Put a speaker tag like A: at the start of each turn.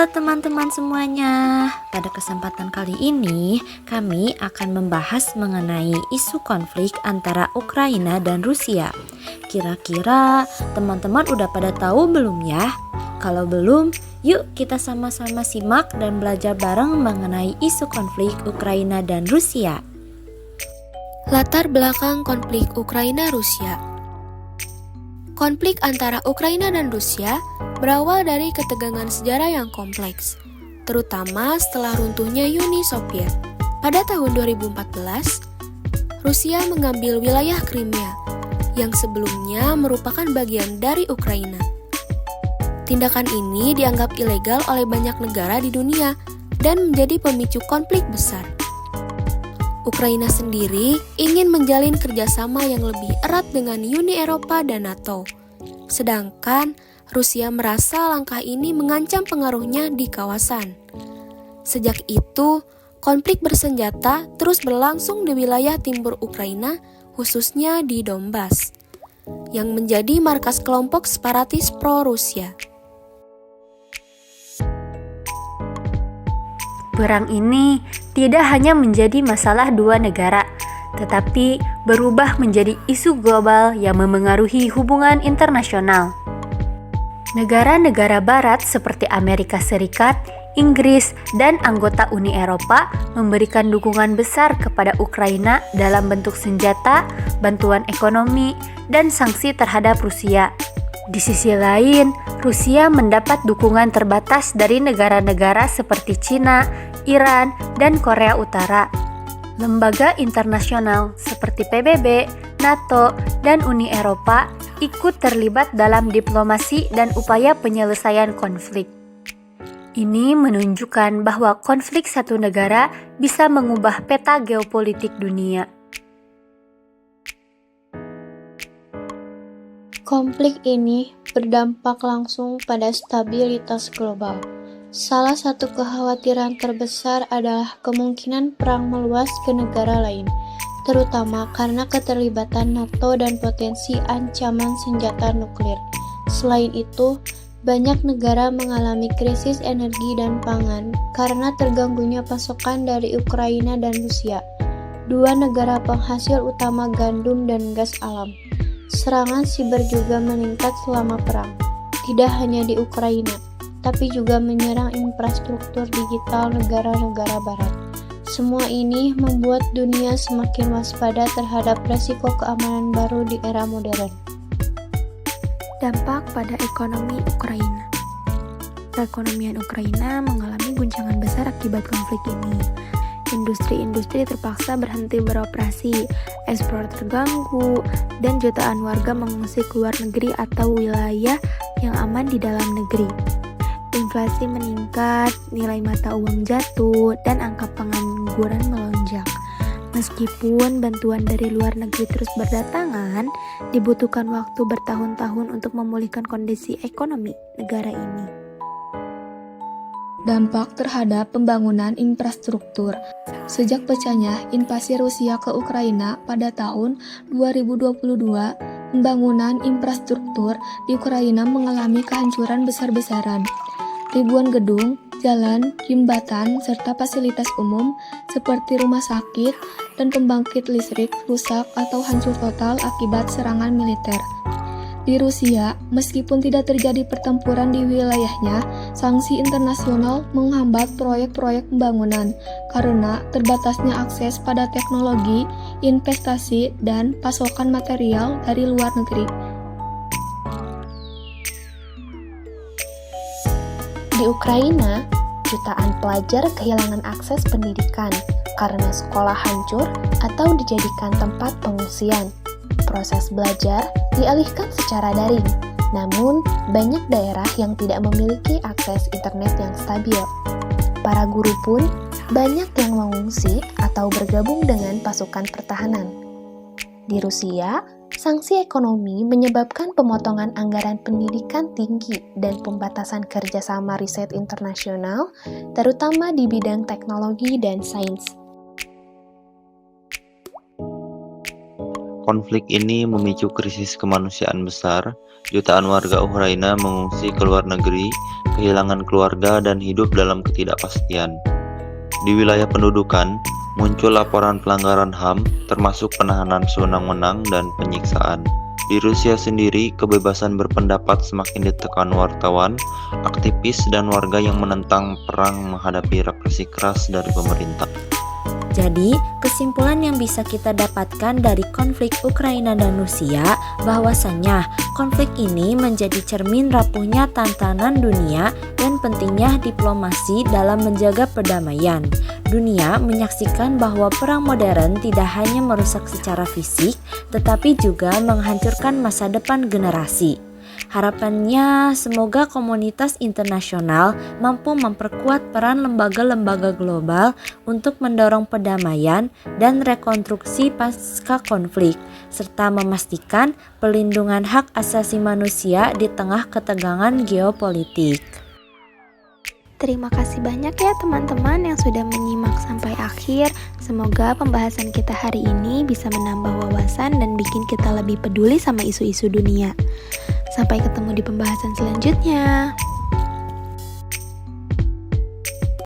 A: Halo teman-teman semuanya. Pada kesempatan kali ini, kami akan membahas mengenai isu konflik antara Ukraina dan Rusia. Kira-kira teman-teman udah pada tahu belum ya? Kalau belum, yuk kita sama-sama simak dan belajar bareng mengenai isu konflik Ukraina dan Rusia.
B: Latar belakang konflik Ukraina-Rusia. Konflik antara Ukraina dan Rusia berawal dari ketegangan sejarah yang kompleks, terutama setelah runtuhnya Uni Soviet. Pada tahun 2014, Rusia mengambil wilayah Crimea, yang sebelumnya merupakan bagian dari Ukraina. Tindakan ini dianggap ilegal oleh banyak negara di dunia dan menjadi pemicu konflik besar. Ukraina sendiri ingin menjalin kerjasama yang lebih erat dengan Uni Eropa dan NATO. Sedangkan Rusia merasa langkah ini mengancam pengaruhnya di kawasan. Sejak itu, konflik bersenjata terus berlangsung di wilayah timur Ukraina, khususnya di Donbas, yang menjadi markas kelompok separatis pro-Rusia.
C: Perang ini tidak hanya menjadi masalah dua negara, tetapi berubah menjadi isu global yang memengaruhi hubungan internasional. Negara-negara barat seperti Amerika Serikat, Inggris, dan anggota Uni Eropa memberikan dukungan besar kepada Ukraina dalam bentuk senjata, bantuan ekonomi, dan sanksi terhadap Rusia. Di sisi lain, Rusia mendapat dukungan terbatas dari negara-negara seperti Cina, Iran, dan Korea Utara. Lembaga internasional seperti PBB, NATO, dan Uni Eropa ikut terlibat dalam diplomasi dan upaya penyelesaian konflik. Ini menunjukkan bahwa konflik satu negara bisa mengubah peta geopolitik dunia.
D: Konflik ini berdampak langsung pada stabilitas global. Salah satu kekhawatiran terbesar adalah kemungkinan perang meluas ke negara lain, terutama karena keterlibatan NATO dan potensi ancaman senjata nuklir. Selain itu, banyak negara mengalami krisis energi dan pangan karena terganggunya pasokan dari Ukraina dan Rusia, dua negara penghasil utama gandum dan gas alam. Serangan siber juga meningkat selama perang, tidak hanya di Ukraina, tapi juga menyerang infrastruktur digital negara-negara barat. Semua ini membuat dunia semakin waspada terhadap resiko keamanan baru di era modern.
B: Dampak pada ekonomi Ukraina. Perekonomian Ukraina mengalami guncangan besar akibat konflik ini. Industri-industri terpaksa berhenti beroperasi, ekspor terganggu, dan jutaan warga mengungsi ke luar negeri atau wilayah yang aman di dalam negeri. Inflasi meningkat, nilai mata uang jatuh, dan angka pengangguran melonjak. Meskipun bantuan dari luar negeri terus berdatangan, dibutuhkan waktu bertahun-tahun untuk memulihkan kondisi ekonomi negara ini.
D: Dampak terhadap pembangunan infrastruktur. Sejak pecahnya invasi Rusia ke Ukraina pada tahun 2022, pembangunan infrastruktur di Ukraina mengalami kehancuran besar-besaran. Ribuan gedung, jalan, jembatan, serta fasilitas umum seperti rumah sakit dan pembangkit listrik rusak atau hancur total akibat serangan militer. Di Rusia, meskipun tidak terjadi pertempuran di wilayahnya, sanksi internasional menghambat proyek-proyek pembangunan karena terbatasnya akses pada teknologi, investasi, dan pasokan material dari luar negeri.
E: Di Ukraina, jutaan pelajar kehilangan akses pendidikan karena sekolah hancur atau dijadikan tempat pengungsian. Proses belajar dialihkan secara daring, namun banyak daerah yang tidak memiliki akses internet yang stabil. Para guru pun banyak yang mengungsi atau bergabung dengan pasukan pertahanan. Di Rusia, sanksi ekonomi menyebabkan pemotongan anggaran pendidikan tinggi dan pembatasan kerjasama riset internasional, terutama di bidang teknologi dan sains.
F: Konflik ini memicu krisis kemanusiaan besar. Jutaan warga Ukraina mengungsi ke luar negeri kehilangan keluarga dan hidup dalam ketidakpastian. Di wilayah pendudukan, muncul laporan pelanggaran HAM termasuk penahanan sewenang-wenang dan penyiksaan. Di Rusia sendiri, kebebasan berpendapat semakin ditekan wartawan, aktivis, dan warga yang menentang perang menghadapi represi keras dari pemerintah.
A: Jadi, kesimpulan yang bisa kita dapatkan dari konflik Ukraina dan Rusia bahwasanya konflik ini menjadi cermin rapuhnya tatanan dunia dan pentingnya diplomasi dalam menjaga perdamaian. Dunia menyaksikan bahwa perang modern tidak hanya merusak secara fisik, tetapi juga menghancurkan masa depan generasi. Harapannya semoga komunitas internasional mampu memperkuat peran lembaga-lembaga global untuk mendorong perdamaian dan rekonstruksi pasca konflik, serta memastikan pelindungan hak asasi manusia di tengah ketegangan geopolitik.
B: Terima kasih banyak ya teman-teman yang sudah menyimak sampai akhir. Semoga pembahasan kita hari ini bisa menambah wawasan dan bikin kita lebih peduli sama isu-isu dunia. Sampai ketemu di pembahasan selanjutnya.